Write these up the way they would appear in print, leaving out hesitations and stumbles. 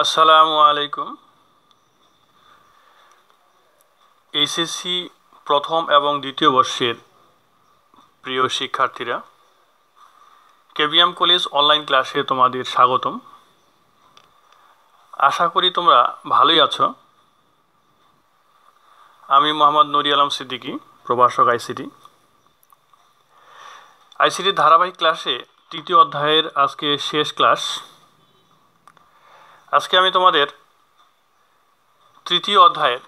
আসসালামু আলাইকুম। এইচএসসি প্রথম এবং দ্বিতীয় বর্ষের প্রিয় শিক্ষার্থীরা, কেবিএম কলেজ অনলাইন ক্লাসে তোমাদের স্বাগতম। আশা করি তোমরা ভালোই আছো। আমি মোহাম্মদ নুরি আলম সিদ্দিকী, প্রভাষক আইসিটির ধারাবাহিক ক্লাসে তৃতীয় অধ্যায়ের আজকে শেষ ক্লাস। আজকে আমি তোমাদের তৃতীয় অধ্যায়ের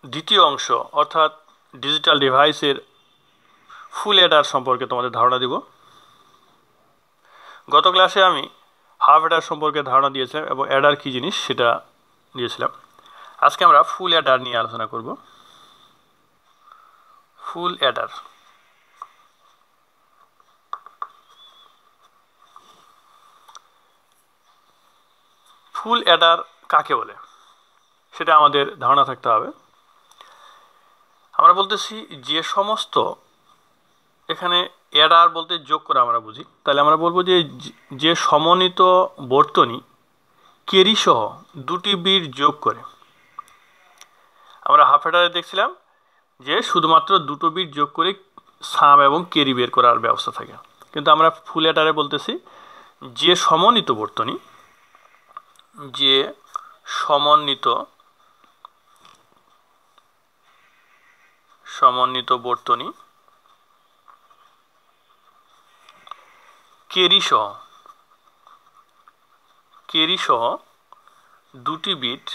দ্বিতীয় অংশ অর্থাৎ ডিজিটাল ডিভাইসের ফুল অ্যাডার সম্পর্কে তোমাদের ধারণা দিব। গত ক্লাসে আমি হাফ অ্যাডার সম্পর্কে ধারণা দিয়েছিলাম এবং অ্যাডার কী জিনিস সেটা দিয়েছিলাম। আজকে আমরা ফুল অ্যাডার নিয়ে আলোচনা করব। ফুল অ্যাডার ফুল অ্যাডার কাকে বলে সেটা আমাদের ধারণা থাকতে হবে। আমরা বলতেছি যে সমস্ত, এখানে অ্যাডার বলতে যোগ করে আমরা বুঝি, তাহলে আমরা বলবো যে সমন্বিত বর্তনী ক্যারি সহ দুটি বিট যোগ করে। আমরা হাফ অ্যাডারে দেখছিলাম যে শুধুমাত্র দুটো বিট যোগ করে সাম এবং ক্যারি বের করার ব্যবস্থা থাকে, কিন্তু আমরা ফুল অ্যাডারে বলতেছি যে সমন্বিত বর্তনী, যে সমন্বিত বর্তনী ক্যারি সহ দুটি বিট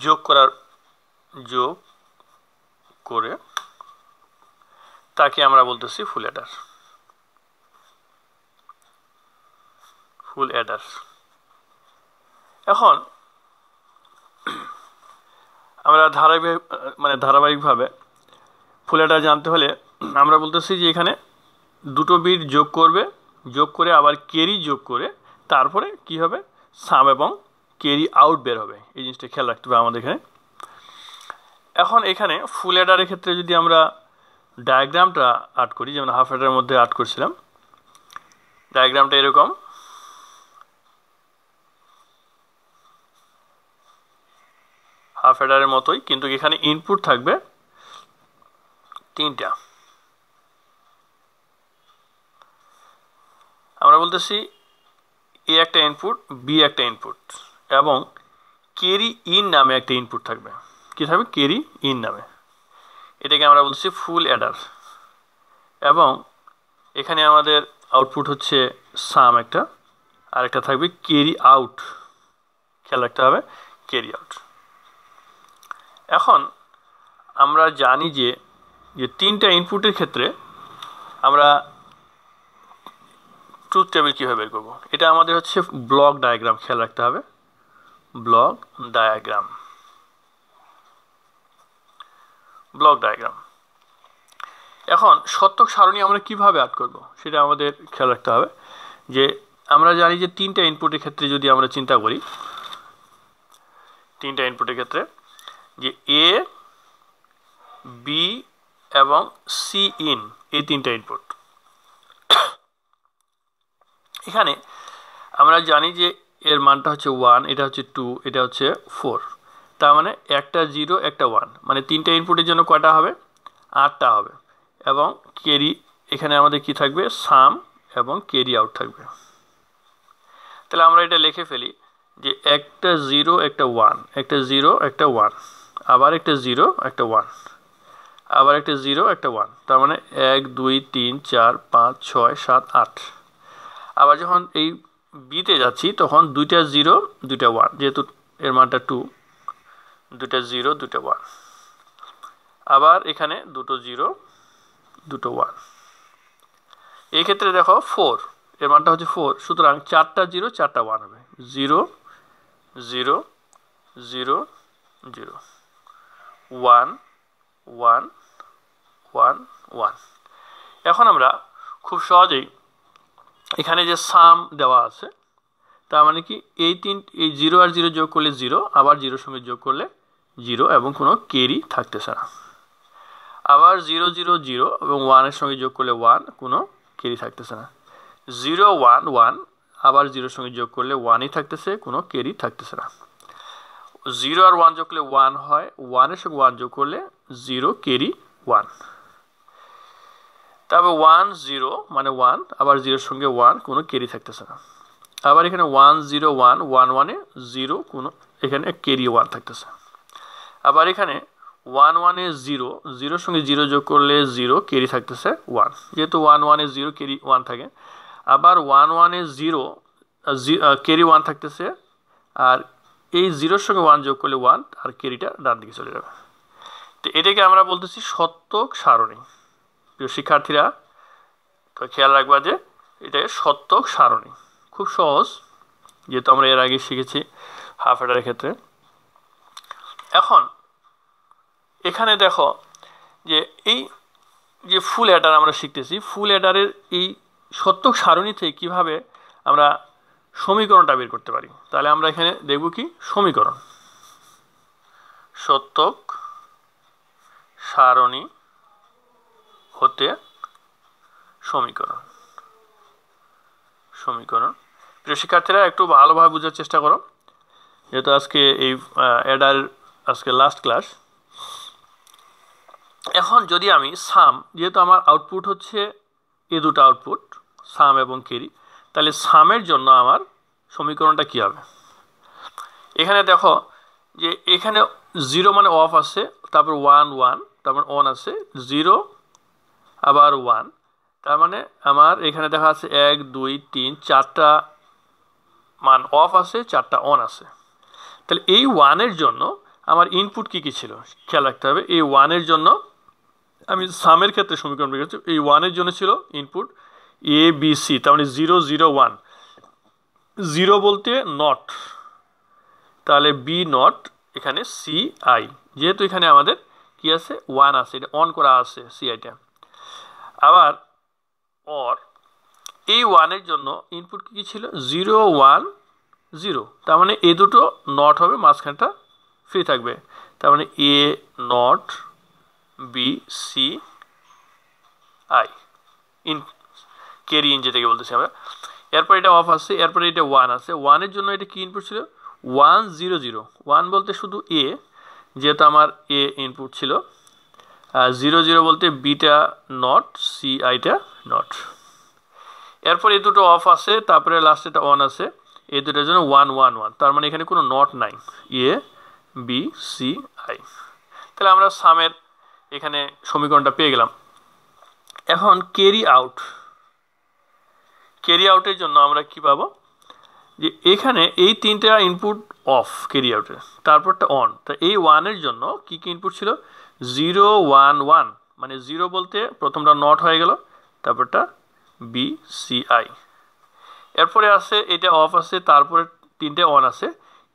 যোগ করে তাকে আমরা বলতেছি ফুল অ্যাডার। এখন আমরা ধারাবাহিকভাবে ফুল অ্যাডার জানতে হলে আমরা বলতেছি যে এখানে দুটো বিট যোগ করে আবার ক্যারি যোগ করে তারপরে কি হবে, সাম এবং ক্যারি আউট বের হবে। এই জিনিসটা খেয়াল রাখতে হবে আমাদের এখানে। এখন এখানে ফুল অ্যাডারের ক্ষেত্রে যদি আমরা ডায়াগ্রামটা আর্ট করি, যেমন হাফ অ্যাডারের মধ্যে আর্ট করছিলাম, ডায়াগ্রামটা এরকম। হাফ অ্যাডারের মতোই, কিন্তু এখানে ইনপুট থাকবে তিনটা। আমরা বলতেছি এ একটা ইনপুট, বি একটা ইনপুট এবং ক্যারি ইন নামে একটা ইনপুট থাকবে। কী থাকবে? ক্যারি ইন নামে। এটাকে আমরা বলছি ফুল অ্যাডার। এবং এখানে আমাদের আউটপুট হচ্ছে সাম একটা, আর একটা থাকবে ক্যারি আউট। খেয়াল রাখতে হবে, ক্যারি আউট। এখন আমরা জানি যে তিনটা ইনপুটের ক্ষেত্রে আমরা ট্রুথ টেবিল কীভাবে বের করবো, এটা আমাদের হচ্ছে ব্লক ডায়াগ্রাম। খেয়াল রাখতে হবে, ব্লক ডায়াগ্রাম। এখন সত্যক সারণী আমরা কিভাবে আর্ট করব সেটা আমাদের খেয়াল রাখতে হবে। যে আমরা জানি যে তিনটা ইনপুটের ক্ষেত্রে যদি আমরা চিন্তা করি, তিনটা ইনপুটের ক্ষেত্রে যে এ, বি এবং সি ইন, এই তিনটা ইনপুট। এখানে আমরা জানি যে এর মানটা হচ্ছে 1, এটা হচ্ছে 2, এটা হচ্ছে 4। তার মানে একটা 0 একটা 1, মানে তিনটা ইনপুটের জন্য কয়টা হবে? 8টা হবে। এবং ক্যারি, এখানে আমাদের কি থাকবে? সাম এবং ক্যারি আউট থাকবে। তাহলে আমরা এটা লিখে ফেলি যে একটা 0 একটা 1, একটা 0 একটা 1, আবার একটা 0 একটা 1, আবার একটা 0 একটা 1। তার মানে 1 2 3 4 5 6 7 8। আবার যখন এই বিতে যাচ্ছি তখন দুইটা 0 দুইটা 1, যেহেতু এর মানটা 2, দুইটা 0 দুইটা 1। আবার এখানে দুটো 0 দুটো 1। এই ক্ষেত্রে দেখো 4, এর মানটা হচ্ছে 4, সুতরাং 4টা 0 4টা 1 হবে। 0 0 0 0 1 1 1 1। এখন আমরা খুব সহজেই এখানে যে সাম দেওয়া আছে, তার মানে কি এই 0 আর 0 যোগ করলে 0, আবার 0 সঙ্গে যোগ করলে 0 এবং কোনো ক্যারি থাকতেছে না। আবার 0 0 0 এবং 1 এর সঙ্গে যোগ করলে 1, কোনো ক্যারি থাকতেছে না। 0 1 1 আবার 0 সঙ্গে যোগ করলে 1ই থাকতেছে, কোনো ক্যারি থাকতেছে না। 0 আর 1 যোগ করলে 1 হয়, 1 এর সঙ্গে 1 যোগ করলে 0 ক্যারি 1। তবে 1 0 মানে 1, আবার 0 এর সঙ্গে 1 কোনো ক্যারি থাকতেছে না। আবার এখানে 1 0 1 1 1 এ 0 কোনো এখানে ক্যারি 1 থাকতেছে। আবার এখানে 1 1 এ 0 0 সঙ্গে 0 যোগ করলে 0 ক্যারি থাকতেছে 1, যেহেতু 1 1 এ 0 ক্যারি 1 থাকে। আবার 1 1 এ 0 ক্যারি 1 থাকতেছে, আর এই 0 এর সঙ্গে 1 যোগ করলে 1 আর ক্যারিটা ডান দিকে চলে যাবে। তো এটাকে আমরা বলতেছি সত্যক সারণী। প্রিয় শিক্ষার্থীরা, তো খেয়াল রাখবা যে এটা সত্যক সারণী, খুব সহজ, যেহেতু আমরা এর আগে শিখেছি হাফ অ্যাডারের ক্ষেত্রে। এখন এখানে দেখো যে এই যে ফুল অ্যাডার আমরা শিখতেছি, ফুল অ্যাডারের এই সত্যক সারণী থেকে কীভাবে আমরা সমীকরণটা বের করতে পারি। তাহলে আমরা এখানে দেখব কি সমীকরণ, সত্যক সারণী হতে সমীকরণ। প্রিয় শিক্ষার্থীরা, একটু ভালোভাবে বোঝার চেষ্টা করো, যেহেতু আজকে এই অ্যাডার আজকে লাস্ট ক্লাস। এখন যদি আমি সাম, যেহেতু আমার আউটপুট হচ্ছে এই দুটো আউটপুট সাম এবং ক্যারি, তাহলে সামের জন্য আমার সমীকরণটা কী হবে। এখানে দেখো যে এখানে 0 মানে অফ আছে, তারপর 1 1, তারপর অন আছে 0 আবার 1, তার মানে আমার এখানে দেখা আছে 1 2 3 4টা মান অফ আছে, 4টা অন আছে। তাহলে এই 1-এর জন্য আমার ইনপুট কী কী ছিল খেয়াল রাখতে হবে। এই 1-এর জন্য আমি সামের ক্ষেত্রে সমীকরণ বের করছি, এই 1-এর জন্য ছিল ইনপুট এ বি সি, তার মানে 0 0 1, 0 বলতে নট, তাহলে বি নট, এখানে সি আই, যেহেতু এখানে আমাদের কি আছে 1 আছে, এটা অন করা আছে সি আইটা। আবার অর এই 1-এর জন্য ইনপুট কী ছিল 0 1 0, তার মানে এই দুটো নট হবে, মাঝখানটা ফ্রি থাকবে, তার মানে a not B C I in carry in যেটাকে বলতেছি আমরা। এরপর এটা অফ আছে, এরপরে এটা 1 আছে, 1-এর জন্য এটা কি ইনপুট ছিল 1 0 0, 1 বলতে শুধু এ, যেহেতু আমার এ ইনপুট ছিল, আর 0 0 বলতে বিটা নট সি আইটা নট। এরপর এই দুটো অফ আছে, তারপরে লাস্ট এটা অন আছে, এই দুটোর জন্য 1 1 1, তার মানে এখানে কোনো নট নাই, এ বি সি আই। তাহলে আমরা সামের এখানে সমীকরণটা পেয়ে গেলাম। এখন ক্যারি আউটের জন্য আমরা কি পাবো, যে এখানে এই 3টা ইনপুট অফ ক্যারি আউটের, তারপরটা অন, তা এই 1-এর জন্য কি কি ইনপুট ছিল 0 1 1, মানে 0 বলতে প্রথমটা নট হয়ে গেল, তারপরটা বি সি আই। এরপরে আছে এটা অফ আছে, তারপরে 3টে অন আছে,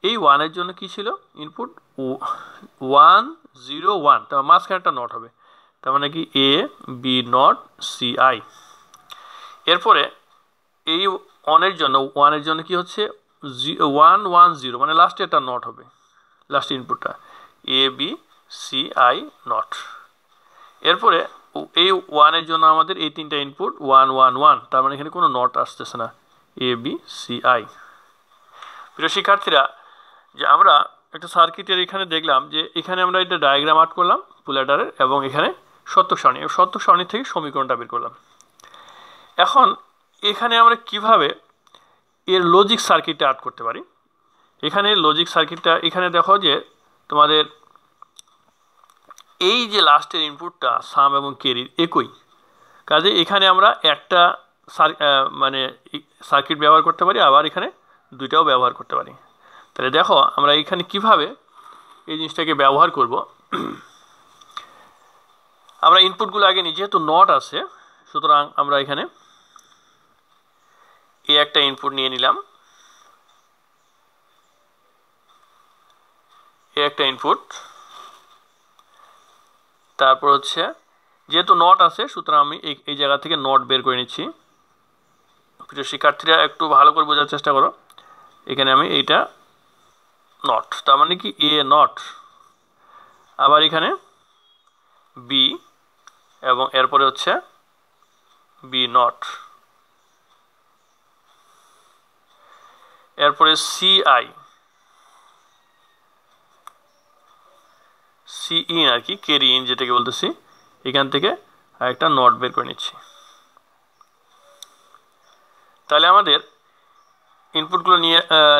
এই 1-এর জন্য কি ছিল ইনপুট 1 0 1, তার মাঝখানে একটা নট হবে, তার মানে কি এ বি নট সি আই। এরপরে এই অনের জন্য 1-এর জন্য কি হচ্ছে 1 1 0, মানে লাস্টে একটা নট হবে, লাস্ট ইনপুটটা A B C I not. এরপরে এই 1-এর জন্য আমাদের এই 3টা ইনপুট 1 1 1, তার মানে এখানে কোনো নট আসতেছে না, এ বি সি আই। প্রিয় শিক্ষার্থীরা, যে আমরা একটা সার্কিটের এখানে দেখলাম যে এখানে আমরা এটা ডায়াগ্রাম আর্ট করলাম ফুল অ্যাডারের, এবং এখানে সত্যক সারণী থেকে সমীকরণটা বের করলাম। এখন এখানে আমরা কিভাবে এর লজিক সার্কিটটা আর্ট করতে পারি। এখানে লজিক সার্কিটটা, এখানে দেখো যে তোমাদের এই যে লাস্টের ইনপুটটা সাম এবং ক্যারির একই কাজে, এখানে আমরা একটা মানে সার্কিট ব্যবহার করতে পারি, আবার এখানে দুইটাও ব্যবহার করতে পারি। তাহলে দেখো আমরা এখানে কিভাবে এই জিনিসটাকে ব্যবহার করব। আমরা ইনপুটগুলো আগে নিই, যেহেতু নট আছে, সুতরাং আমরা এখানে এই একটা ইনপুট নিয়ে নিলাম, এই একটা ইনপুট, তারপর হচ্ছে যেহেতু নট আছে, সুতরাং আমি এই জায়গা থেকে নট বের করে নিচ্ছি। প্রিয় শিক্ষার্থীরা, একটু ভালো করে বোঝার চেষ্টা করো, এখানে আমি এইটা নট, তার মানে কি এ নট, আবার এখানে বি, এবং এরপরে হচ্ছে বি নট, এরপরে সিআই সি ইন আর কি, ক্যারি ইন যেটাকে বলতেছি, এখান থেকে আরেকটা নট বের করে নিচ্ছি। তাহলে আমাদের ইনপুটগুলো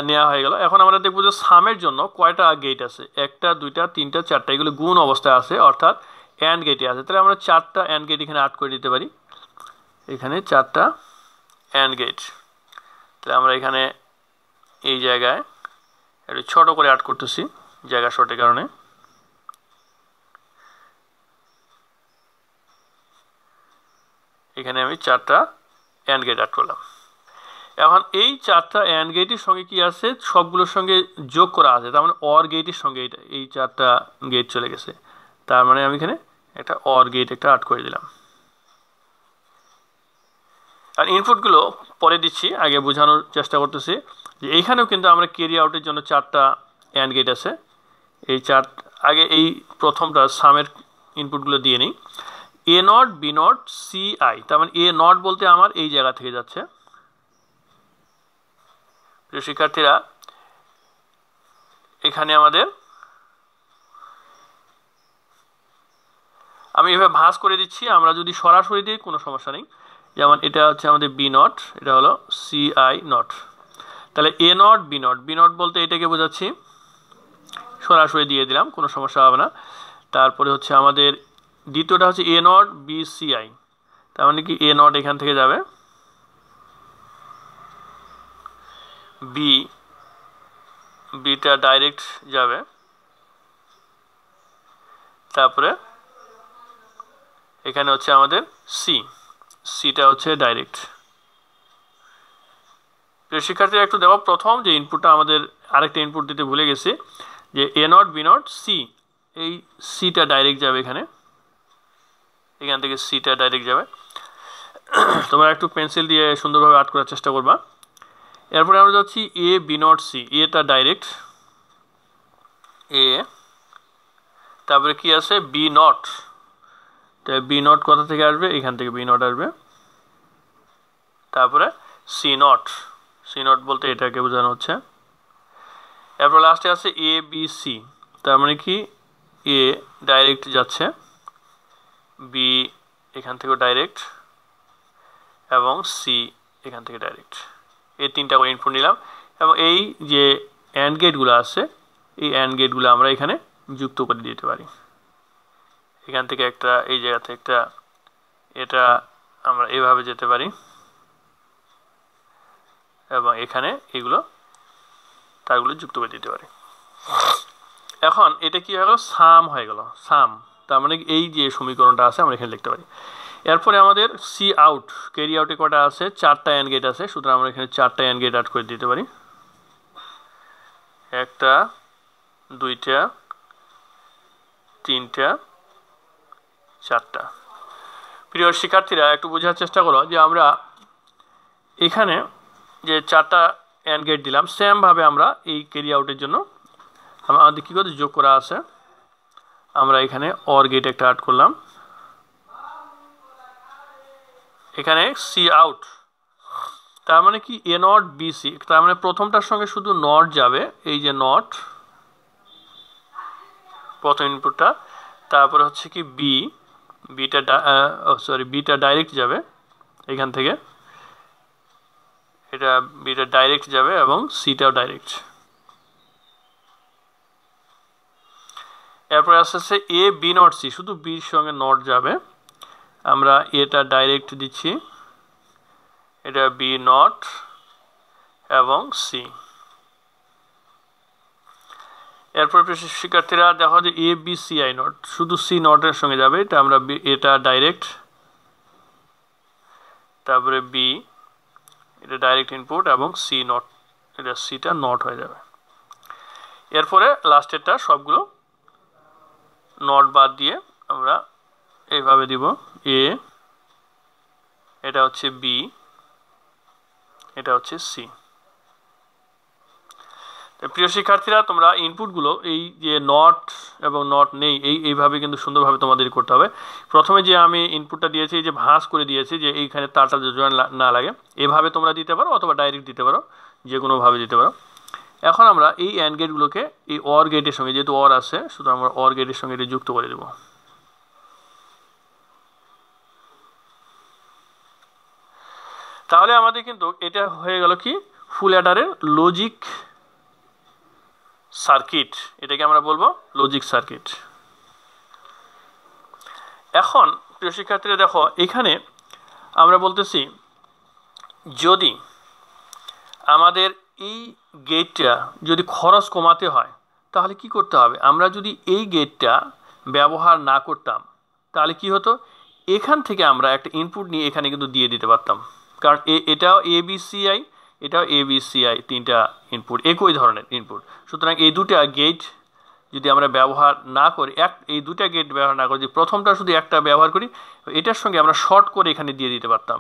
নেওয়া হয়ে গেল। এখন আমরা দেখব যে সামের জন্য কয়টা গেট আছে, 1টা 2টা 3টা 4টা, এগুলো গুণ অবস্থায় আছে, অর্থাৎ অ্যান্ড গেটে আছে। তাহলে আমরা 4টা অ্যান্ড গেট এখানে আড করে দিতে পারি, এখানে 4টা অ্যান্ড গেট। তাহলে আমরা এখানে এই জায়গায় একটু ছোট করে আড করতেছি জায়গা শর্টের কারণে। এখানে আমি 4টা অ্যান্ড গেট আড করলাম। এখন এই 4টা অ্যান্ড গেটের সঙ্গে কি আছে, সবগুলোর সঙ্গে যোগ করা আছে, তার মানে অর গেটের সঙ্গে এই 4টা গেট চলে গেছে। তার মানে আমি এখানে একটা অর গেট একটা আড করে দিলাম। আর ইনপুটগুলো পরে দিচ্ছি, আগে বোঝানোর চেষ্টা করতেছি যে এইখানেও কিন্তু আমরা ক্যারি আউটের জন্য 4টা অ্যান্ড গেট আছে। এই আগে এই প্রথমটা সামের ইনপুটগুলো দিয়ে নিই। A not B not C I, তার মানে এ নট বলতে আমার এই জায়গা থেকে যাচ্ছে। প্রিয় শিক্ষার্থীরা, এখানে আমাদের আমি এভাবে ভাঁজ করে দিচ্ছি, আমরা যদি সরাসরি দিই কোনো সমস্যা নেই। যেমন এটা হচ্ছে আমাদের বি নট, এটা হলো সি আই নট। তাহলে A not B not, B not বলতে এটাকে বোঝাচ্ছি, সরাসরি দিয়ে দিলাম, কোনো সমস্যা হবে না। তারপরে হচ্ছে আমাদের দ্বিতীয়টা হচ্ছে A not B C I, তার মানে কি এ নট এখান থেকে যাবে, বিটা ডাইরেক্ট যাবে, তারপরে এখানে হচ্ছে আমাদের সিটা হচ্ছে ডাইরেক্ট। শিক্ষার্থীরা একটু দেখো, প্রথম যে ইনপুটটা আমাদের আরেকটা ইনপুট দিতে ভুলে গেছি, যে A not B not C, এই সিটা ডাইরেক্ট যাবে এখানে, এখান থেকে সিটা ডাইরেক্ট যাবে। তোমরা একটু পেন্সিল দিয়ে সুন্দরভাবে আর্ট করার চেষ্টা করবা। এরপরে আমরা যাচ্ছি এ বি নট সি, এটা ডাইরেক্ট এ, তারপরে কি আছে বি নট, বি নট কোথা থেকে আসবে, এখান থেকে বি নট আসবে। তারপরে সি নট বলতে এটাকে বোঝানো হচ্ছে। এরপর লাস্টে আছে এ বি সি, তার মানে কি এ ডাইরেক্ট যাচ্ছে, বি এখান থেকে ডাইরেক্ট, এবং সি এখান থেকে ডাইরেক্ট। এই 3টা করে ইনপুট নিলাম, এবং এই যে অ্যান্ড গেটগুলো আছে, এই অ্যান্ড গেটগুলো আমরা এখানে যুক্ত করে দিতে পারি। এখান থেকে একটা, এই জায়গা থেকে একটা, এটা আমরা এইভাবে যেতে পারি, এবং এখানে এগুলো তারগুলো যুক্ত করে দিতে পারি। এখন এটা কি হয়ে গেল, সাম হয়ে গেল, সাম, তার মানে এই যে সমীকরণটা আছে আমরা এখানে লিখতে পারি। এরপরে আমাদের সি আউট, ক্যারি আউটে কটা আছে, 4টা অ্যান্ড গেট আছে, সুতরাং আমরা এখানে 4টা অ্যান্ড গেট অ্যাড করে দিতে পারি, 1টা 2টা 3টা 4টা। প্রিয় শিক্ষার্থীরা, একটু বোঝার চেষ্টা করো যে আমরা এখানে যে 4টা অ্যান্ড গেট দিলাম, সেমভাবে আমরা এই ক্যারি আউটের জন্য আমাদের কী করে যোগ করা আছে, আমরা এখানে অর গেট একটা অ্যাড করলাম, এখানে সি আউট, তার মানে কি এ নট বি সি, তার মানে প্রথমটার সঙ্গে শুধু নট যাবে, এই যে নট প্রথম ইনপুটটা, তারপরে হচ্ছে কি বিটা ডাইরেক্ট যাবে এখান থেকে, এটা বিটা ডাইরেক্ট যাবে, এবং সিটাও ডাইরেক্ট। এরপরে আসছে এ বি নট সি, শুধু বির সঙ্গে নট যাবে, আমরা এটা ডাইরেক্ট দিচ্ছি, এটা বি নট এবং সি। এরপর শিক্ষার্থীরা দেখো যে এ বি সি আই নট, শুধু সি নটের সঙ্গে যাবে, এটা আমরা এটা ডাইরেক্ট, তারপরে বি এটা ডাইরেক্ট ইনপুট, এবং সি নট, এটা সিটা নট হয়ে যাবে। এরপরে লাস্টেরটা সবগুলো নট বাদ দিয়ে আমরা এইভাবে দিব, এ, এটা হচ্ছে বি, এটা হচ্ছে সি। প্রিয় শিক্ষার্থীরা, তোমরা ইনপুটগুলো এই যে নট এবং নট নেই এইভাবে কিন্তু সুন্দরভাবে তোমাদের করতে হবে। প্রথমে যে আমি ইনপুটটা দিয়েছি, এই যে ভাঁজ করে দিয়েছি যে এইখানে তারটা জয়েন না লাগে, এভাবে তোমরা দিতে পারো অথবা ডাইরেক্ট দিতে পারো, যে কোনোভাবে দিতে পারো। এখন আমরা এই অ্যান্ড গেটগুলোকে এই অর গেটের সঙ্গে, যেহেতু অর আছে সুতরাং আমরা অর গেটের সঙ্গে এটা যুক্ত করে দেব। তাহলে আমাদের কিন্তু এটা হয়ে গেল কি ফুল অ্যাডারের লজিক সার্কিট, এটাকে আমরা বলবো লজিক সার্কিট। এখন প্রিয় শিক্ষার্থীরা দেখো, এখানে আমরা বলতেছি যদি আমাদের এই গেটটা যদি খরচ কমাতে হয় তাহলে কি করতে হবে। আমরা যদি এই গেটটা ব্যবহার না করতাম তাহলে কি হতো, এখান থেকে আমরা একটা ইনপুট নিয়ে এখানে কিন্তু দিয়ে দিতে পারতাম, কারণ এটাও ABCI, এটাও ABCI, তিনটা ইনপুট, একই ধরনের ইনপুট। সুতরাং এই দুটা গেট যদি আমরা ব্যবহার না করি, এই দুটা গেট ব্যবহার না করি, যদি প্রথমটা শুধু একটা ব্যবহার করি, এটার সঙ্গে আমরা শর্ট করে এখানে দিয়ে দিতে পারতাম,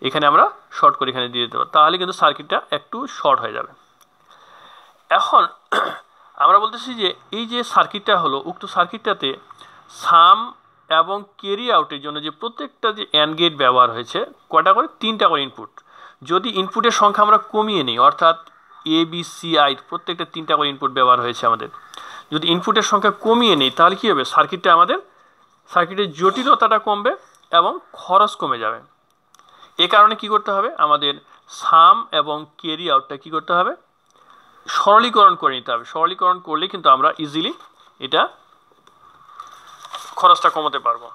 এখানে আমরা শর্ট করে এখানে দিয়ে দিতে পারতাম, তাহলে কিন্তু সার্কিটটা একটু শর্ট হয়ে যাবে। এখন আমরা বলতেছি যে এই যে সার্কিটটা হলো, উক্ত সার্কিটটাতে সাম এবং ক্যারি আউটের জন্য যে প্রত্যেকটা যে অ্যান্ড গেট ব্যবহার হয়েছে, কয়টা করে, তিনটা করে ইনপুট। যদি ইনপুটের সংখ্যা আমরা কমিয়ে নিই, অর্থাৎ ABCI প্রত্যেকটা তিনটা করে ইনপুট ব্যবহার হয়েছে আমাদের, যদি ইনপুটের সংখ্যা কমিয়ে নিই তাহলে কী হবে, সার্কিটের জটিলতাটা কমবে এবং খরচ কমে যাবে। এ কারণে কি করতে হবে, আমাদের সাম এবং ক্যারি আউটটা কী করতে হবে, সরলীকরণ করে নিতে হবে। সরলীকরণ করলে কিন্তু আমরা ইজিলি এটা খরচটা কমাতে পারবো।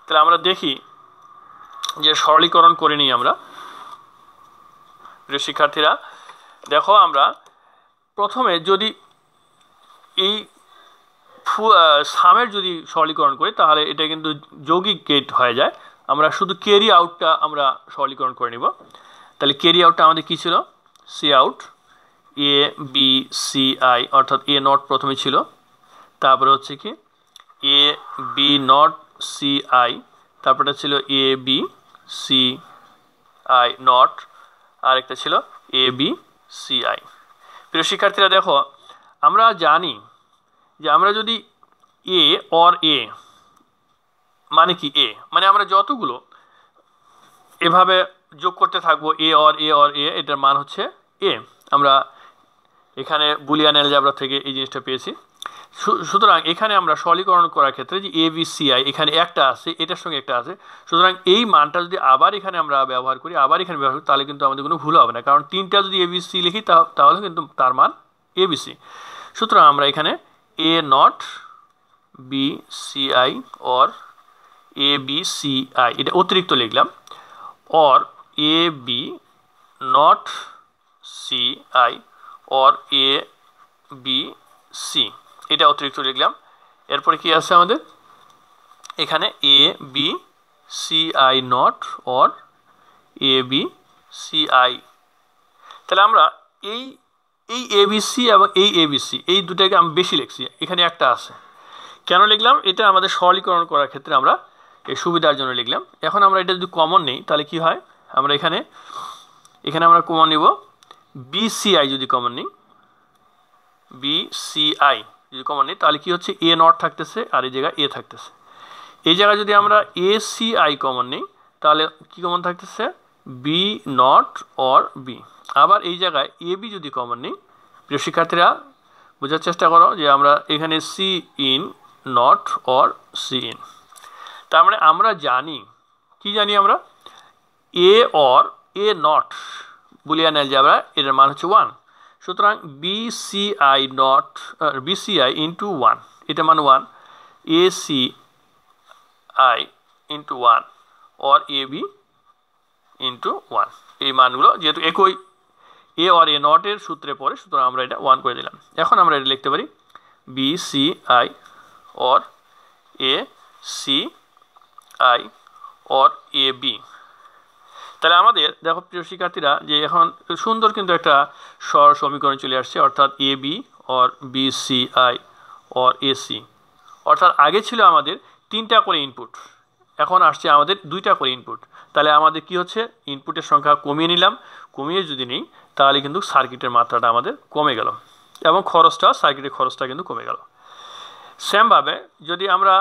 তাহলে আমরা দেখি যে সরলীকরণ করে নিই আমরা। প্রিয় শিক্ষার্থীরা দেখো, আমরা প্রথমে যদি এই সামের যদি সরলীকরণ করি তাহলে এটা কিন্তু যৌগিক গেট হয়ে যায়। আমরা শুধু ক্যারি আউটটা আমরা সরলীকরণ করে নিব। তাহলে ক্যারি আউটটা আমাদের কী ছিল, সি আউট ABCI, অর্থাৎ A নট প্রথমে ছিল, তারপরে হচ্ছে কি AB0CI, তারপরে ছিল ABCI নট, আরেকটা ছিল ABCI। প্রিয় শিক্ষার্থীরা দেখো, আমরা জানি যে আমরা যদি A অর A মানে কি, A মানে আমরা যতগুলো এভাবে যোগ করতে থাকবো A অর A, এটার মান হচ্ছে A। আমরা এখানে বুলিয়ান অ্যালজেব্রা থেকে এই জিনিসটা পেয়েছি। সুতরাং এখানে আমরা সরলীকরণ করার ক্ষেত্রে যে ABCI এখানে একটা আছে, এটার সঙ্গে একটা আছে, সুতরাং এই মানটা যদি আবার এখানে আমরা ব্যবহার করি, তাহলে কিন্তু আমাদের কোনো ভুল হবে না, কারণ তিনটা যদি ABC লিখি তাহলে কিন্তু তার মান ABC। সুতরাং আমরা এখানে A0BCI অর ABCI এটা অতিরিক্ত লিখলাম, অর AB0CI অর ABC এটা অতিরিক্ত লিখলাম। এরপরে কি আছে আমাদের এখানে ABCI নট অর ABCI। তাহলে আমরা এই ABC এবং এই ABC এই দুটাকে আমি বেশি লিখছি, এখানে একটা আছে। কেন লিখলাম, এটা আমাদের সরলীকরণ করার ক্ষেত্রে আমরা এই সুবিধার জন্য লিখলাম। এখন আমরা এটা যদি কমন নেই তাহলে কি হয়, আমরা এখানে আমরা কমন নিব BCI, যদি কমন নিই BCI যদি কমন নিই তাহলে কি হচ্ছে, A নট থাকতেছে আর এই জায়গায় A থাকতেছে। এই জায়গায় যদি আমরা ACI কমন নিই তাহলে কি কমন থাকতেছে, B নট অর B। আবার এই জায়গায় AB যদি কমন নিই, প্রিয় শিক্ষার্থীরা বোঝার চেষ্টা করো যে আমরা এখানে C in not or C in. তার মানে আমরা জানি, কি জানি আমরা, A or A not Boolean algebra এটার মান হচ্ছে 1। সুতরাং BCI ইন্টু 1 এটা মান 1, ACI into 1 or AB into 1, এই মানগুলো যেহেতু একই A অর A নটের সূত্রে পড়ে, সুতরাং আমরা এটা 1 করে দিলাম। এখন আমরা এটা লিখতে পারি BCI or ACI or AB। তাহলে আমাদের দেখো প্রিয় শিক্ষার্থীরা যে এখন সুন্দর কিন্তু একটা সমীকরণ চলে আসছে, অর্থাৎ AB or BCI or AC। অর্থাৎ আগে ছিল আমাদের তিনটা করে ইনপুট, এখন আসছে আমাদের দুইটা করে ইনপুট। তাহলে আমাদের কি হচ্ছে, ইনপুটের সংখ্যা কমিয়ে নিলাম, কমিয়ে যদি নিই তাহলে কিন্তু সার্কিটের মাত্রাটা আমাদের কমে গেল। এবং খরচটা সার্কিটের খরচটা কিন্তু কমে গেল। সেমভাবে যদি আমরা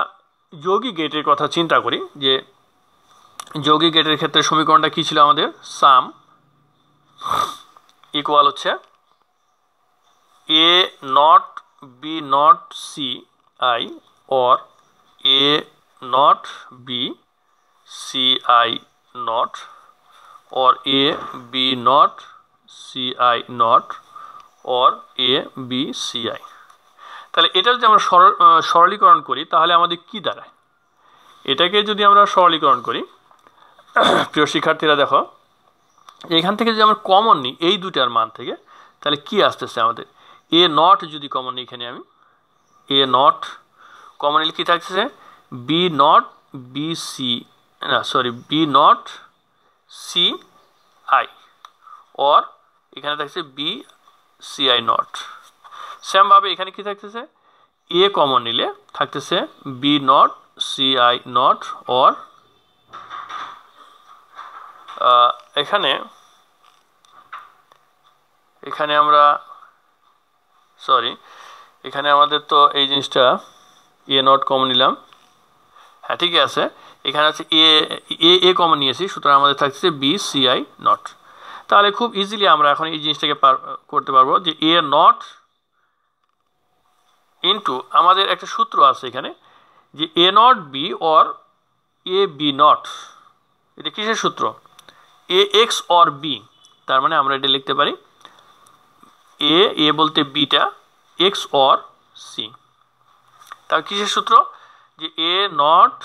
যৌগিক গেটের কথা চিন্তা করি, যে যৌগিক গেটের ক্ষেত্রে সমীকরণটা কী ছিল আমাদের, সাম ইকুয়াল হচ্ছে A not B not C I or a not b c I not or a b not c I not or a b c I। তাহলে এটা যদি আমরা সরলীকরণ করি তাহলে আমাদের কি দাঁড়ায়, এটাকে যদি আমরা সরলীকরণ করি প্রিয় শিক্ষার্থীরা দেখো, এখান থেকে যদি আমরা কমন নিই এই দুটার মান থেকে, তাহলে কি আসতেছে আমাদের, এ নট যদি কমন নিই, এখানে আমি এ নট কমন নিলে কি থাকছে, বি নট বি সি না sorry B not C I or এখানে থাকছে বি সি আই নট। সেমভাবে এখানে কি থাকতেছে, এ কমন নিলে থাকতেছে B not C I not or এখানে আমরা এখানে আমাদের তো এই জিনিসটা এ নট কমন নিলাম, হ্যাঁ ঠিকই আছে, এখানে আছে এ কমন নিয়েছি, সুতরাং আমাদের থাকছে বি সি আই নট। তাহলে খুব ইজিলি আমরা এখন এই জিনিসটাকে করতে পারবো যে এ নট ইন্টু আমাদের একটা সূত্র আছে এখানে যে A not B or A B not, এটা কিসের সূত্র, এ এক্স অর বি, তার মানে আমরা এটা লিখতে পারি এ বলতে বিটা এক্স অর সি। তার কিসের সূত্র, যে A not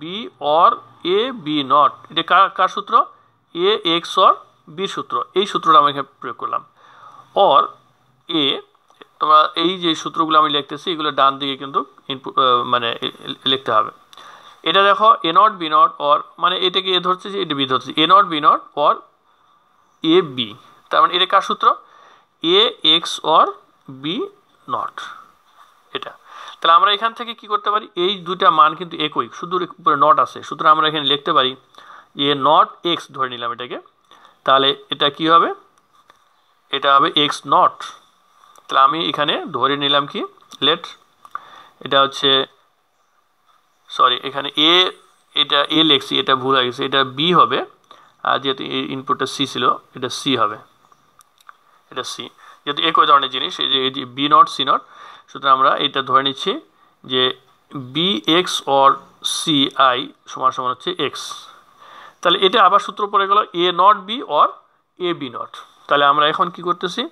B or A B not, এটা কার সূত্র, এ এক্স অর বির সূত্র, এই সূত্রটা আমি এখানে প্রয়োগ করলাম। অর এ, তোমরা এই যে সূত্রগুলো আমি লিখতেছি এগুলো ডান দিকে কিন্তু ইনপুট মানে লিখতে হবে। এটা দেখো A not B not or, মানে এটাকে এ ধরছে যে এটা বি ধরছে, A not B not or A B, তার মানে এটা কার সূত্র, A X or B not, এটা। তাহলে আমরা এখান থেকে কি করতে পারি, এই দুইটা মান কিন্তু একই, শুধু উপরে নট আছে, সুতরাং আমরা এখানে লিখতে পারি এ নট এক্স ধরে নিলাম এটাকে, তাহলে এটা কি হবে, এটা হবে এক্স নট। তাহলে আমি এখানে ধরে নিলাম কি, লেট এটা হচ্ছে এখানে এটা এ লিখছি, এটা ভুল হয়ে গেছে, এটা বি হবে, আর যেহেতু ইনপুটটা সি ছিল এটা সি হবে, এটা সি, যেহেতু একই ধরনের জিনিস এই যে বি নট সি নট, সুতরাং আমরা এটা ধরে নিচ্ছি যে B X or C I সমান সমান হচ্ছে এক্স। তাহলে এটা আবার সূত্র পড়ে গেল A not B or A B not. তাহলে আমরা এখন কি করতেছি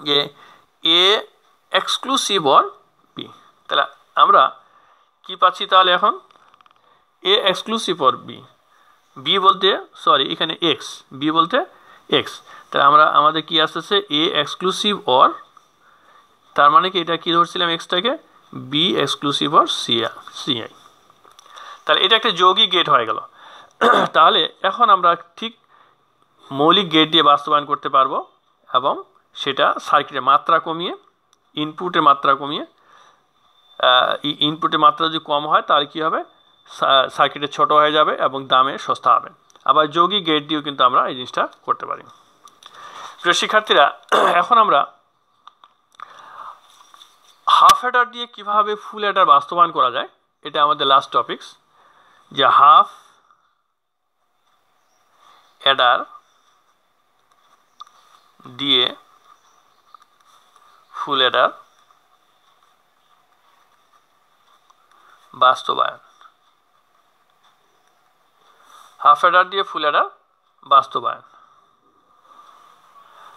যে এ এক্সক্লুসিভ অর বি, তাহলে আমরা কি পাচ্ছি, তাহলে এখন A exclusive or B, B বলতে এখানে এক্স, বি বলতে এক্স, তাহলে আমাদের কি আসতেছে এ এক্সক্লুসিভ অর, তার মানে কি এটা কি ধরছিলাম এক্সটাকে, B exclusive or C I. তাহলে এটা একটা যৌগিক গেট হয়ে গেল। তাহলে এখন আমরা ঠিক মৌলিক গেট দিয়ে বাস্তবায়ন করতে পারবো, এবং সেটা সার্কিটের মাত্রা কমিয়ে, ইনপুটের মাত্রা কমিয়ে, ইনপুটের মাত্রা যদি কম হয় তাহলে কী হবে, সার্কিটের ছোট হয়ে যাবে এবং দামে সস্তা হবে। আবার যৌগিক গেট দিয়েও কিন্তু আমরা এই জিনিসটা করতে পারি। প্রিয় শিক্ষার্থীরা, এখন আমরা হাফ অ্যাডার দিয়ে কিভাবে ফুল অ্যাডার বাস্তবায়ন করা যায়, এটা আমাদের লাস্ট টপিকস, যে হাফ অ্যাডার দিয়ে ফুল অ্যাডার বাস্তবায়ন, হাফ অ্যাডার দিয়ে ফুল অ্যাডার বাস্তবায়ন।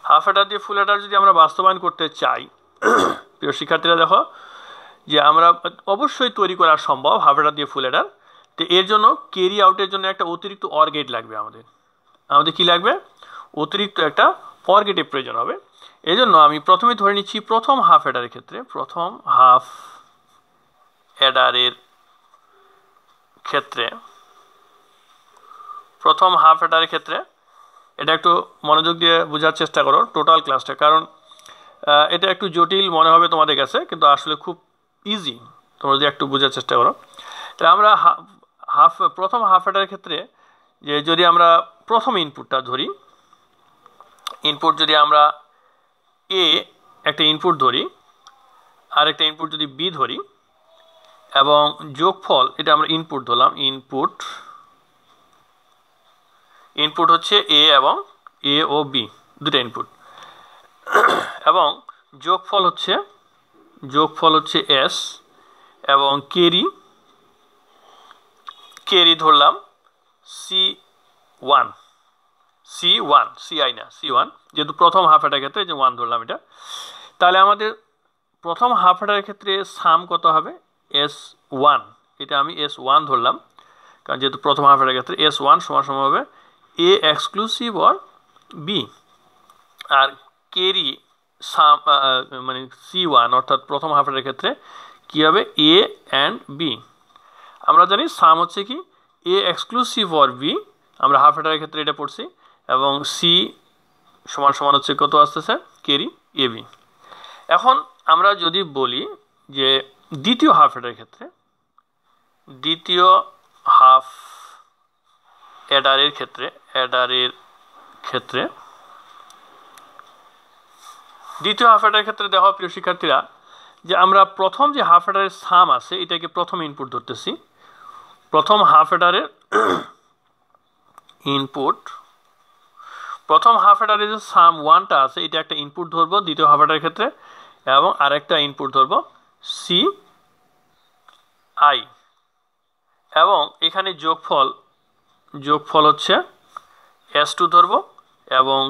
হাফ অ্যাডার দিয়ে ফুল অ্যাডার যদি আমরা বাস্তবায়ন করতে চাই, প্রিয় শিক্ষার্থীরা দেখো যে আমরা অবশ্যই তৈরি করা সম্ভব হাফ অ্যাডার দিয়ে ফুল অ্যাডার। তো এর জন্য ক্যারি আউটের জন্য একটা অতিরিক্ত অর গেট লাগবে, আমাদের কি লাগবে, অতিরিক্ত একটা অর গেটের প্রয়োজন হবে। এই জন্য আমি প্রথমে ধরে নিচ্ছি প্রথম হাফ অ্যাডারের ক্ষেত্রে, প্রথম হাফ অ্যাডারের ক্ষেত্রে এটা একটু মনোযোগ দিয়ে বোঝার চেষ্টা করো টোটাল ক্লাসটা, কারণ এটা একটু জটিল মনে হবে তোমাদের কাছে, কিন্তু আসলে খুব ইজি, তোমরা যদি একটু বোঝার চেষ্টা করো। তাহলে আমরা প্রথম হাফ অ্যাডারের ক্ষেত্রে যে যদি আমরা প্রথম ইনপুটটা ধরি, ইনপুট যদি আমরা এ একটা ইনপুট ধরি আর একটা ইনপুট যদি বি ধরি এবং যোগফল এটা আমরা ইনপুট ধরলাম, ইনপুট হচ্ছে এ এবং এ ও বি দুটো ইনপুট, এবং যোগফল হচ্ছে এস এবং কেরি ধরলাম C1 যেহেতু প্রথম হাফ এটার ক্ষেত্রে যে 1 ধরলাম এটা, তাহলে আমাদের প্রথম হাফ এটার ক্ষেত্রে সাম কত হবে S1, এটা আমি S1 ধরলাম কারণ যেহেতু প্রথম হাফ এটার ক্ষেত্রে S1 সমান হবে A এক্সক্লুসিভ অর বি, আর কেরি সাম মানে C1 অর্থাৎ প্রথম হাফ এটার ক্ষেত্রে কি হবে A অ্যান্ড বি। আমরা জানি সাম হচ্ছে কি A এক্সক্লুসিভ অর বি, আমরা হাফ এটার ক্ষেত্রে এটা পড়ছি, এবং সি সমান হচ্ছে কত আসতেছে কেরি এ বি। এখন আমরা যদি বলি যে দ্বিতীয় হাফ এটার ক্ষেত্রে, দ্বিতীয় হাফ অ্যাডারের ক্ষেত্রে দ্বিতীয় হাফ অ্যাডারের ক্ষেত্রে দেখো প্রিয় শিক্ষার্থীরা যে আমরা প্রথম যে হাফ অ্যাডারের সাম আছে এটাকে প্রথম ইনপুট ধরতেছি, প্রথম হাফ অ্যাডারের ইনপুট, প্রথম হাফ অ্যাডারের যে সাম 1টা আছে এটা একটা ইনপুট ধরবো দ্বিতীয় হাফ অ্যাডারের ক্ষেত্রে, এবং আরেকটা ইনপুট ধরবো সি আই, এবং এখানে যোগফল হচ্ছে S2 ধরবো এবং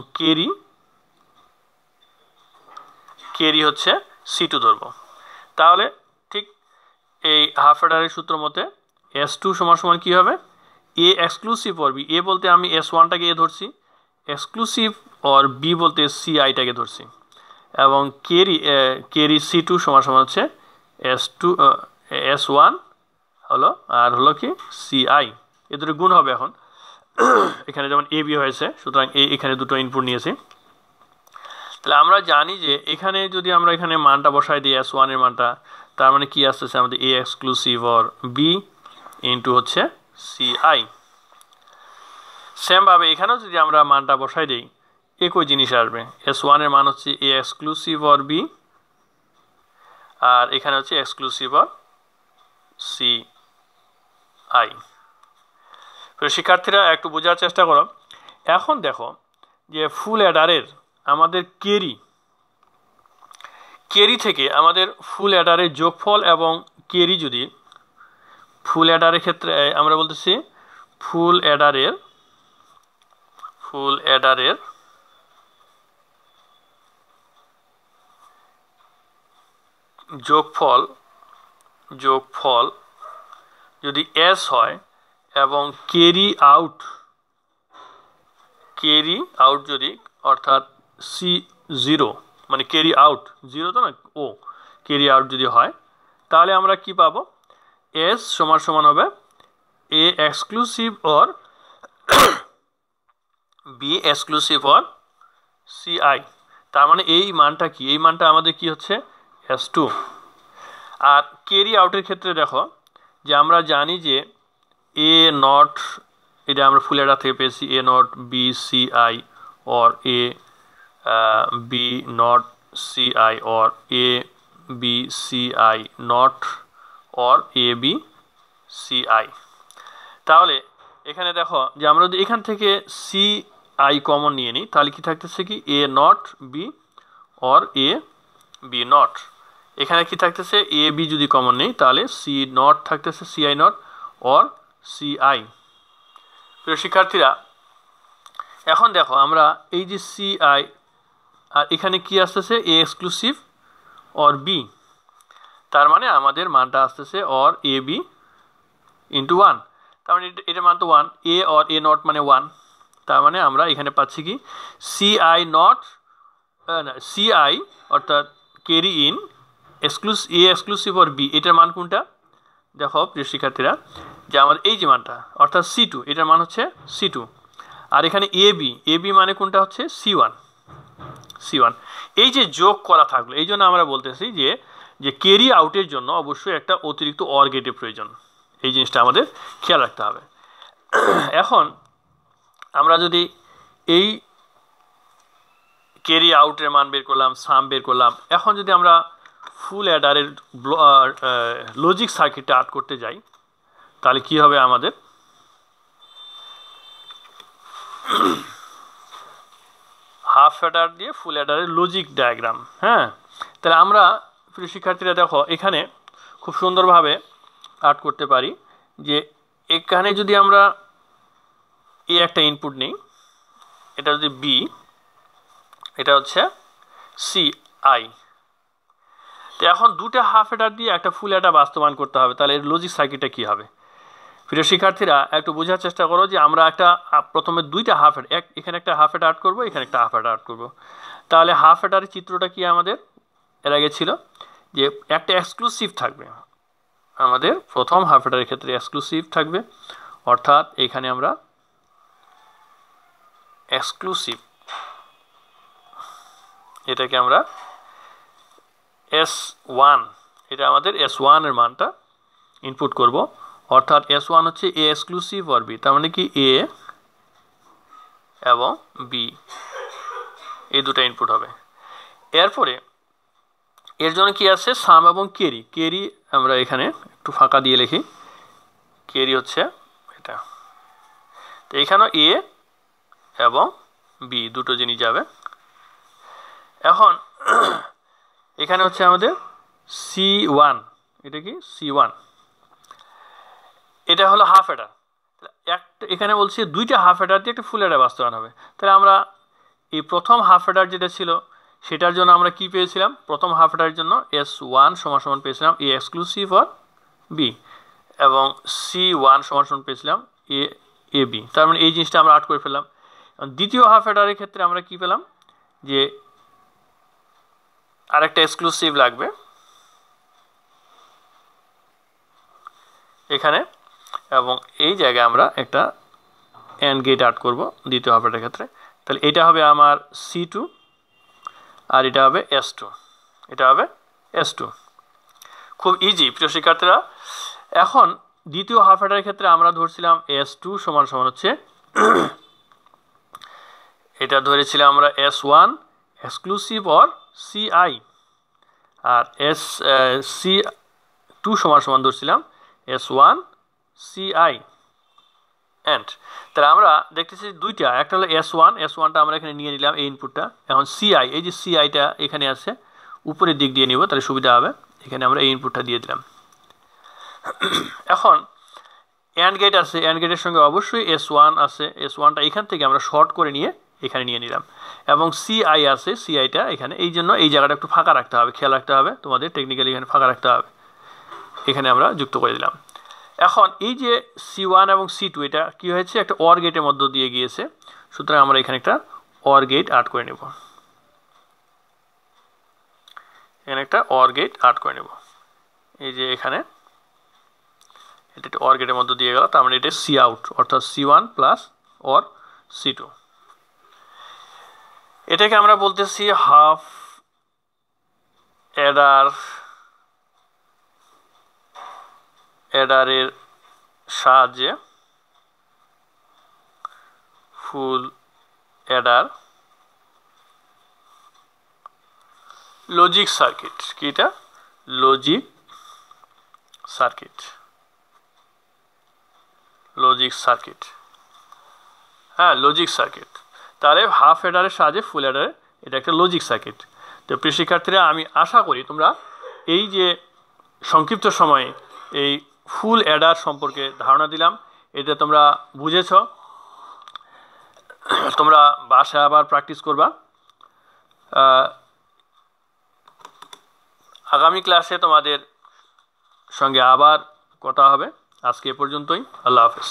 কেরি হচ্ছে C2 ধরবো। তাহলে ঠিক এই হাফ অ্যাডারের সূত্র মতে S2 সমান কি হবে A এক্সক্লুসিভ অর বি, এ বলতে আমি S1টাকে এ ধরছি, এক্সক্লুসিভ অর বি বলতে CIটাকে ধরছি, এবং কেরি C2 সমান হচ্ছে S1 হলো আর হলো কি CI, এ দুটো গুণ হবে। এখন এখানে যেমন এ বি হয়েছে সুতরাং এখানে দুটো ইনপুট নিয়েছি, তাহলে আমরা জানি যে এখানে যদি আমরা এখানে মানটা বসাই দিই S1 এর মানটা, তার মানে কি আসতেছে আমাদের A exclusive or B into হচ্ছে CI। সেম ভাবে এখানেও যদি আমরা মানটা বসাই দিই একই জিনিস আসবে, S1 এর মান হচ্ছে A এক্সক্লুসিভ অর বি আর এখানে হচ্ছে এক্সক্লুসিভ অর CI। শিক্ষার্থীরা একটু বোঝার চেষ্টা করো। এখন দেখো যে ফুল অ্যাডারের আমাদের কেরি থেকে আমাদের ফুল অ্যাডারের যোগফল এবং কেরি যদি ফুল অ্যাডারের ক্ষেত্রে আমরা বলতেছি ফুল অ্যাডারের যোগফল যদি S হয় এবং কেরি আউট যদি অর্থাৎ C0 মানে কেরি আউট 0 তো না ও কেরি আউট যদি হয় তাহলে আমরা কি পাবো S সমান হবে A exclusive or B exclusive or CI। তার মানে এই মানটা কি, এই মানটা আমাদের কি হচ্ছে S2। আর কেরি আউটের ক্ষেত্রে দেখো যে আমরা জানি যে A নট, এটা আমরা ফুল অ্যাডার থেকে পেয়েছি A not B CI or A B not CI or A B CI not or A B CI। তাহলে এখানে দেখো যে আমরা যদি এখান থেকে CI কমন নিয়ে নিই তাহলে কি থাকতেছে কি A not B or A B not, এখানে কি থাকতেছে A বি যদি কমন নেই তাহলে C নট থাকতেছে CI নট অর CI। প্রিয় শিক্ষার্থীরা এখন দেখো আমরা এই যে CI আর এখানে কি আসতেছে A এক্সক্লুসিভ অর বি, তার মানে আমাদের মানটা আসতেছে অর A বি ইন্টু 1, তার মানে এটার মান তো 1, A অর A নট মানে 1, তার মানে আমরা এখানে পাচ্ছি কি CI নট CI অর্থাৎ carry in A exclusive or B, এটার মান কোনটা দেখো প্রিয় শিক্ষার্থীরা যে আমাদের এই যে মানটা অর্থাৎ C2, এটার মান হচ্ছে C2, আর এখানে এ বি মানে কোনটা হচ্ছে C1। এই যে যোগ করা থাকলো এই জন্য আমরা বলতেছি যে কেরি আউটের জন্য অবশ্যই একটা অতিরিক্ত অর গেটের প্রয়োজন, এই জিনিসটা আমাদের খেয়াল রাখতে হবে। এখন আমরা যদি এই ক্যারি আউটের মান বের করলাম, সাম বের করলাম। এখন যদি আমরা ফুল অ্যাডারের লজিক সার্কিটটা আর্ট করতে যাই তাহলে কি হবে আমাদের? হাফ অ্যাডার দিয়ে ফুল অ্যাডারের লজিক ডায়াগ্রাম। হ্যাঁ, তাহলে আমরা প্রিয় শিক্ষার্থীরা দেখো এখানে খুব সুন্দরভাবে আর্ট করতে পারি যে এখানে যদি আমরা এ একটা ইনপুট নিই, এটা যদি বি, এটা হচ্ছে সি আই। তো এখন দুটা হাফ অ্যাডার দিয়ে একটা ফুল অ্যাডার বাস্তবায়ন করতে হবে, তাহলে এর লজিক সার্কিটটা কী হবে? প্রিয় শিক্ষার্থীরা একটু বোঝার চেষ্টা করো যে আমরা একটা প্রথমে দুইটা হাফ অ্যাডার, এখানে একটা হাফ অ্যাডার আর্ট করবো, এখানে একটা হাফ অ্যাডার আর্ট করবো। তাহলে হাফ অ্যাডারের চিত্রটা কি আমাদের এর আগে ছিল যে একটা এক্সক্লুসিভ থাকবে, আমাদের প্রথম হাফ অ্যাডারের ক্ষেত্রে এক্সক্লুসিভ থাকবে, অর্থাৎ এখানে আমরা এক্সক্লুসিভ, এটাকে আমরা S1, এটা আমাদের S1 এর মানটা ইনপুট করব, অর্থাৎ S1 হচ্ছে এ এক্সক্লুসিভ অর বি, তার মানে কি এ এবং বি এই দুটো ইনপুট হবে। এরপরে এর জন্য কি আছে? সাম এবং ক্যারি। ক্যারি আমরা এখানে একটু ফাঁকা দিয়ে লিখি, ক্যারি হচ্ছে এটা। তো এখানেও এ এবং বি দুটো জিনিস যাবে। এখন এখানে হচ্ছে আমাদের C1, এটা কি C1, এটা হলো হাফ অ্যাডার। একটা এখানে বলছি দুইটা হাফ অ্যাডার দিয়ে একটা ফুল অ্যাডার বাস্তবায়ন হবে। তাহলে আমরা এই প্রথম হাফ অ্যাডার যেটা ছিল সেটার জন্য আমরা কি পেয়েছিলাম? প্রথম হাফ অ্যাডারের জন্য S1 সমান সমান পেয়েছিলাম এ এক্সক্লুসিভ অর বি, এবং C1 সমান সমান পেয়েছিলাম এ বি। তার মানে এই জিনিসটা আমরা আর্ট করে ফেললাম। দ্বিতীয় হাফ অ্যাডারের ক্ষেত্রে আমরা কি পেলাম যে আরেকটা এক্সক্লুসিভ লাগবে এখানে, এবং এই জায়গায় আমরা একটা অ্যান্ড গেট আর্ট করব দ্বিতীয় হাফ অ্যাডারের ক্ষেত্রে। তাহলে এটা হবে আমার C2 আর এটা হবে S2, এটা হবে S2। খুব ইজি প্রিয় শিক্ষার্থীরা। এখন দ্বিতীয় হাফ অ্যাডারের ক্ষেত্রে আমরা ধরছিলাম S2 সমান সমান হচ্ছে এটা ধরেছিলাম আমরা S1 exclusive or CI, R C2 সমান সমান ধরছিলাম S1 CI এন্ড। তাহলে আমরা দেখতেছি দুইটা, একটা হলো S1টা আমরা এখানে নিয়ে নিলাম এই ইনপুটটা। এখন CI, এই যে CIটা এখানে আছে উপরের দিক দিয়ে নিব, তাহলে সুবিধা হবে। এখানে আমরা এই ইনপুটটা দিয়ে দিলাম। এখন অ্যান্ড গেট আছে, অ্যান্ড গেটের সঙ্গে অবশ্যই S1 আছে, S1টা এখান থেকে আমরা শর্ট করে নিয়ে এখানে নিয়ে নিলাম, এবং CI আছে, CIটা এখানে। এই জন্য এই জায়গাটা একটু ফাঁকা রাখতে হবে, খেয়াল রাখতে হবে তোমাদের, টেকনিক্যালি এখানে ফাঁকা রাখতে হবে। এখানে আমরা যুক্ত করে দিলাম। এখন এই যে C1 এবং C2 এটা কি হয়েছে? একটা অর গেটের মধ্য দিয়ে গিয়েছে, সুতরাং আমরা এখানে একটা অর গেট আর্ট করে নেব, এখানে একটা অর গেট আর্ট করে নেব। এই যে এখানে এটা একটা অর গেটের মধ্য দিয়ে গেল, তার মানে এটা সি আউট, অর্থাৎ C1 প্লাস অর C2। এটাকে আমরা বলতেছি হাফ অ্যাডারের সাহায্যে ফুল অ্যাডার লজিক সার্কিট। কি এটা? লজিক সার্কিট, লজিক সার্কিট, হ্যাঁ লজিক সার্কিট। তাহলে হাফ অ্যাডারের সাহায্যে ফুল অ্যাডারে এটা একটা লজিক সার্কিট। তো প্রিয় শিক্ষার্থীরা, আমি আশা করি তোমরা এই যে সংক্ষিপ্ত সময়ে এই ফুল অ্যাডার সম্পর্কে ধারণা দিলাম, এটা তোমরা বুঝেছ। তোমরা বাসায় আবার প্র্যাকটিস করবা। আগামী ক্লাসে তোমাদের সঙ্গে আবার কথা হবে। আজকে এ পর্যন্তই। আল্লাহ হাফেজ।